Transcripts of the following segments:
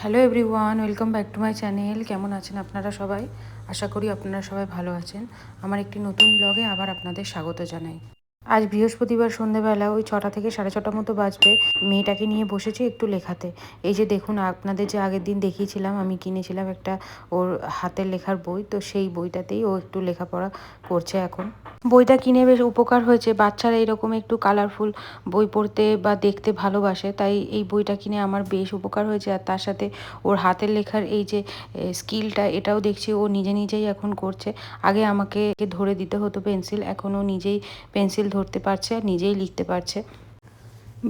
Hello everyone, welcome back to my channel. কেমন আছেন আপনারা সবাই? আশা করি আপনারা সবাই ভালো আছেন। আমার একটি নতুন ব্লগে আবার আপনাদের স্বাগত জানাই। আজ বৃহস্পতিবার সন্ধ্যেবেলা ওই 6টা থেকে 6:30 মতো বাজবে। মেয়েটাকে নিয়ে বসেছি একটু লেখাতে। এই যে দেখুন, আপনাদের যে আগের দিন দেখিয়েছিলাম আমি কিনেছিলাম একটা ওর হাতের লেখার বই, তো সেই বইটাতেই ও একটু লেখাপড়া করছে এখন। বইটা কিনে বেশ উপকার হয়েছে। বাচ্চারা এরকম একটু কালারফুল বই পড়তে বা দেখতে ভালোবাসে, তাই এই বইটা কিনে আমার বেশ উপকার হয়েছে। আর তার সাথে ওর হাতের লেখার এই যে স্কিলটা, এটাও দেখছি ও নিজে নিজেই এখন করছে। আগে আমাকে ধরে দিতে হতো পেন্সিল, এখন ও নিজেই পেন্সিল ধরতে পারছে আর নিজেই লিখতে পারছে।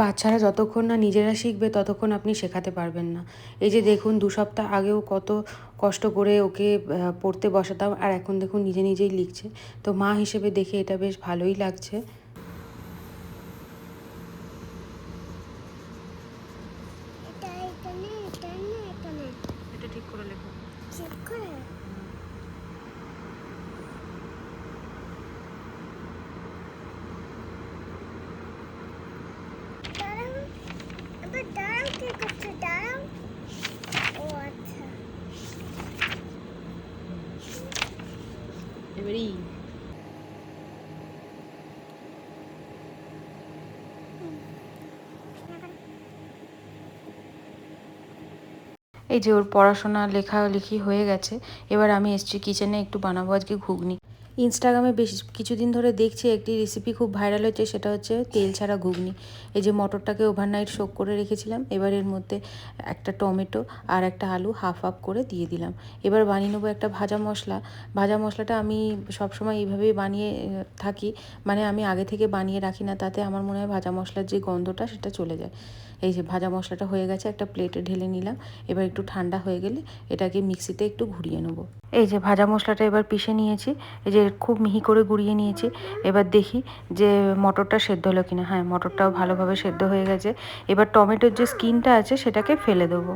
বাচ্চারা যতক্ষণ না নিজেরা শিখবে ততক্ষণ আপনি শেখাতে পারবেন না। এই যে দেখুন, 2 সপ্তাহ আগেও কত কষ্ট করে ওকে পড়তে বসাতাম, আর এখন দেখুন নিজে নিজেই লিখছে। তো মা হিসেবে দেখে এটা বেশ ভালোই লাগছে। এটা ঠিক করে লেখো। এবারেই এই যে ওর পড়াশোনা লেখালেখি হয়ে গেছে। এবার আমি এসছি কিচেনে, একটু বানাবো আজকে ঘুগনি। ইনস্টাগ্রামে বেশ কিছুদিন ধরে দেখছি একটি রেসিপি খুব ভাইরাল হচ্ছে, সেটা হচ্ছে তেল ছাড়া ঘুগনি। এই যে মটরটাকে ওভারনাইট সোক করে রেখেছিলাম, এবার এর মধ্যে একটা টমেটো আর একটা আলু হাফ হাফ করে দিয়ে দিলাম। এবার বানিয়ে নেবো একটা ভাজা মশলা। ভাজা মশলাটা আমি সবসময় এইভাবেই বানিয়ে থাকি, মানে আমি আগে থেকে বানিয়ে রাখি না, তাতে আমার মনে হয় ভাজা মশলার যে গন্ধটা সেটা চলে যায়। এই যে ভাজা মশলাটা হয়ে গেছে, একটা প্লেটে ঢেলে নিলাম। এবার একটু ঠান্ডা হয়ে গেলে এটাকে মিক্সিতে একটু ঘুরিয়ে নেবো। এই যে ভাজা মশলাটা এবার পিষে নিয়েছি, এই যে খুব মিহি করে গুঁড়িয়ে নিয়েছি। এবার দেখি যে মটরটা সেদ্ধ হলো কিনা। হ্যাঁ, মটরটাও ভালোভাবে সেদ্ধ হয়ে গেছে। এবার টমেটোর যে স্কিনটা আছে সেটাকে ফেলে দেবো।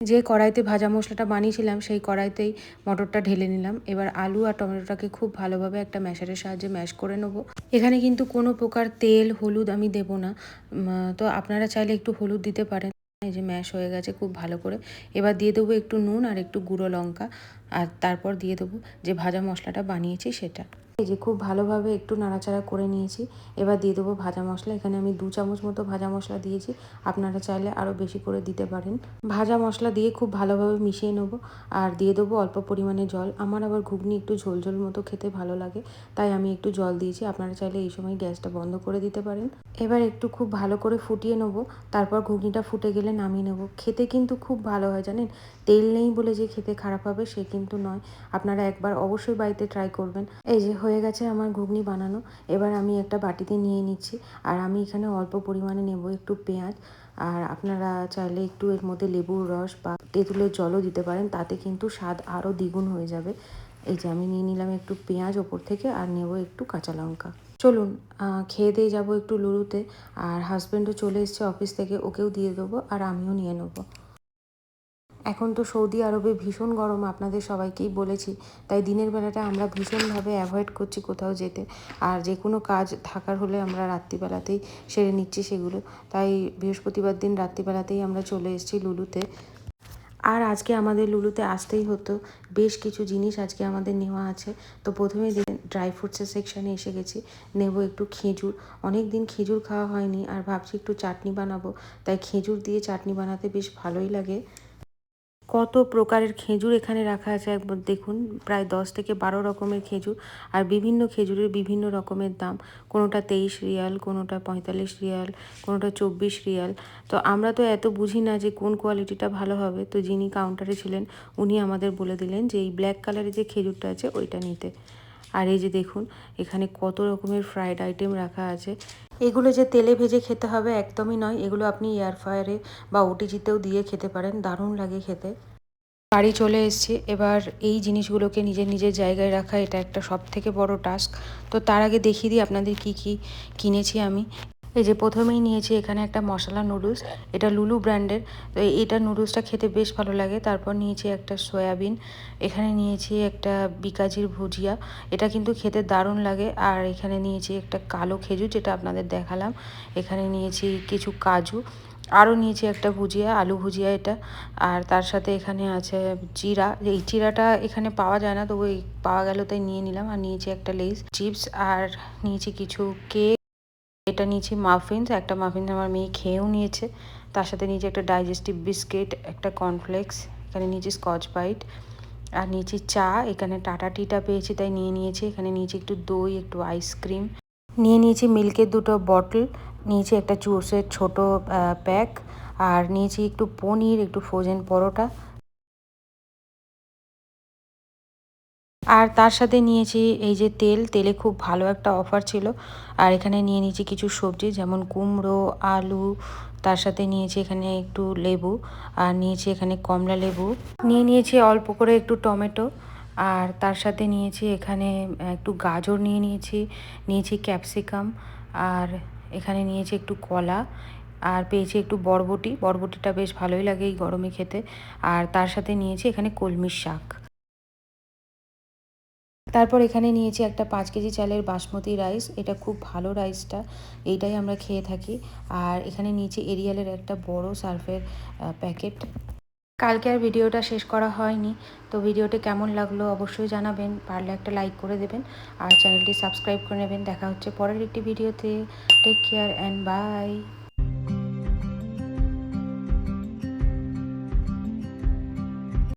যে কড়াইতে ভাজা মশলাটা বানিয়েছিলাম সেই কড়াইতেই মটরটা ঢেলে নিলাম। এবার আলু আর টমেটোটাকে খুব ভালোভাবে একটা ম্যাশারের সাহায্যে ম্যাশ করে নেবো। এখানে কিন্তু কোনো প্রকার তেল হলুদ আমি দেবো না, তো আপনারা চাইলে একটু হলুদ দিতে পারেন। এই যে ম্যাশ হয়ে গেছে খুব ভালো করে। এবার দিয়ে দেবো একটু নুন আর একটু গুঁড়ো লঙ্কা, আর তারপর দিয়ে দেবো যে ভাজা মশলাটা বানিয়েছি সেটা। এই যে খুব ভালোভাবে একটু নাড়াচাড়া করে নিয়েছি। এবার দিয়ে দেবো ভাজা মশলা। এখানে আমি 2 চামচ মতো ভাজা মশলা দিয়েছি, আপনারা চাইলে আরও বেশি করে দিতে পারেন। ভাজা মশলা দিয়ে খুব ভালোভাবে মিশিয়ে নেবো, আর দিয়ে দেবো অল্প পরিমাণে জল। আমার আবার ঘুগনি একটু ঝোল ঝোল মতো খেতে ভালো লাগে, তাই আমি একটু জল দিয়েছি। আপনারা চাইলে এই সময় গ্যাসটা বন্ধ করে দিতে পারেন। এবার একটু খুব ভালো করে ফুটিয়ে নেবো, তারপর ঘুগনিটা ফুটে গেলে নামিয়ে নেবো। খেতে কিন্তু খুব ভালো হয় জানেন। তেল নেই বলে যে খেতে খারাপ হবে সে কিন্তু নয়। আপনারা একবার অবশ্যই বাড়িতে ট্রাই করবেন। এই যে হয়ে গেছে আমার ঘুগনি বানানো। এবার আমি একটা বাটিতে নিয়ে নিচ্ছি, আর আমি এখানে অল্প পরিমাণে নেব একটু পেঁয়াজ। আর আপনারা চাইলে একটু এর মধ্যে লেবুর রস বা তেঁতুলের জলও দিতে পারেন, তাতে কিন্তু স্বাদ আরও দ্বিগুণ হয়ে যাবে। এই যে আমি নিয়ে নিলাম একটু পেঁয়াজ ওপর থেকে, আর নেব একটু কাঁচা লঙ্কা। চলুন খেয়ে দিয়ে যাবো একটু লুলুতে। আর হাজব্যান্ডও চলে এসছে অফিস থেকে, ওকেও দিয়ে দেবো আর আমিও নিয়ে নেবো। এখন তো সৌদি আরবে ভীষণ গরম, আপনাদের সবাইকেই বলেছি, তাই দিনের বেলাটা আমরা ভীষণভাবে অ্যাভয়েড করছি কোথাও যেতে। আর যে কোনো কাজ থাকার হলে আমরা রাত্রিবেলাতেই সেরে নিচ্ছি সেগুলো। তাই বৃহস্পতিবার দিন রাত্রিবেলাতেই আমরা চলে এসেছি লুলুতে। আর আজকে আমাদের লুলুতে আসতেই হতো, বেশ কিছু জিনিস আজকে আমাদের নেওয়া আছে। তো প্রথমেই দেখেন ড্রাই ফ্রুটসের সেকশানে এসে গেছি। নেব একটু খেজুর, অনেক দিন খেজুর খাওয়া হয়নি, আর ভাবছি একটু চাটনি বানাবো, তাই খেজুর দিয়ে চাটনি বানাতে বেশ ভালোই লাগে। কত প্রকারের খেজুর এখানে রাখা আছে একবার দেখুন, প্রায় 10 থেকে 12 রকমের খেজুর। আর বিভিন্ন খেজুরের বিভিন্ন রকমের দাম, কোনোটা 23 রিয়াল, কোনোটা 45 রিয়াল, কোনোটা 24 রিয়াল। তো আমরা তো এত বুঝি না যে কোন কোয়ালিটিটা ভালো হবে, তো যিনি কাউন্টারে ছিলেন উনি আমাদের বলে দিলেন যে এই ব্ল্যাক কালারের যে খেজুরটা আছে ওইটা নিতে। আর এই যে দেখুন, এখানে কত রকমের ফ্রাইড আইটেম রাখা আছে। এগুলো যে তেলে ভেজে খেতে হবে একদমই নয়, এগুলো আপনি এয়ার ফ্রায়ারে বা ওটিজিতেও দিয়ে খেতে পারেন, দারুণ লাগে খেতে। বাড়ি চলে এসেছি। এবার এই জিনিসগুলোকে নিজের নিজের জায়গায় রাখা, এটা একটা সবথেকে বড় টাস্ক। তো তার আগে দেখিয়ে দিই আপনাদের কি কি কিনেছি আমি। এই যে প্রথমেই নিয়েছি এখানে একটা মশলা নুডলস, এটা লুলু ব্র্যান্ডের। তো এটা নুডলসটা খেতে বেশ ভালো লাগে। তারপর নিয়েছি একটা সয়াবিন, এখানে নিয়েছি একটা বিকাজির ভুজিয়া, এটা কিন্তু খেতে দারুণ লাগে। আর এখানে নিয়েছি একটা কালো খেজুর যেটা আপনাদের দেখালাম। এখানে নিয়েছি কিছু কাজু, আরও নিয়েছি একটা ভুজিয়া, আলু ভুজিয়া এটা। আর তার সাথে এখানে আছে চিড়া, এই চিড়াটা এখানে পাওয়া যায় না, তবু পাওয়া গেল তাই নিয়ে নিলাম। আর নিয়েছি একটা লেস চিপস, আর নিয়েছি কিছু কেক, এটা নিয়েছি মাফিনস, একটা মাফিনস আমার মেয়ে খেয়েও নিয়েছে। তার সাথে নিয়েছি একটা ডাইজেস্টিভ বিস্কিট, একটা কর্নফ্লেক্স, এখানে নিয়েছি স্কচ ব্রাইট, আর নিয়েছি চা। এখানে টাটা টিটা পেয়েছি তাই নিয়ে নিয়েছি। এখানে নিয়েছি একটু দই, একটু আইসক্রিম, নিয়ে নিয়েছি মিল্কের 2টো বটল, নিয়েছি একটা জুসের ছোট প্যাক, আর নিয়েছি একটু পনির, একটু ফ্রোজেন পরোটা। আর তার সাথে নিয়েছি এই যে তেলে খুব ভালো একটা অফার ছিল। আর এখানে নিয়ে নিয়েছি কিছু সবজি, যেমন কুমড়ো, আলু, তার সাথে নিয়েছি এখানে একটু লেবু, আর নিয়েছি এখানে কমলা লেবু, নিয়ে নিয়েছি অল্প করে একটু টমেটো, আর তার সাথে নিয়েছি এখানে একটু গাজর নিয়ে নিয়েছি, নিয়েছি ক্যাপসিকাম, আর এখানে নিয়েছি একটু কলা, আর পেয়েছি একটু বরবটি, বরবটিটা বেশ ভালোই লাগে এই গরমে খেতে। আর তার সাথে নিয়েছি এখানে কলমির শাক। তারপর এখানে নিয়েছি একটা 5 কেজি চালের বাসমতি রাইস, এটা খুব ভালো রাইসটা, এইটাই আমরা খেয়ে থাকি। আর এখানে নিয়েছি এরিয়ালের একটা বড় সার্ফের প্যাকেট। কালকে আর ভিডিওটা শেষ করা হয়নি, তো ভিডিওটি কেমন লাগলো অবশ্যই জানাবেন, পারলে একটা লাইক করে দেবেন, আর চ্যানেলটি সাবস্ক্রাইব করে নেবেন। দেখা হচ্ছে পরের একটি ভিডিওতে। Take care and by.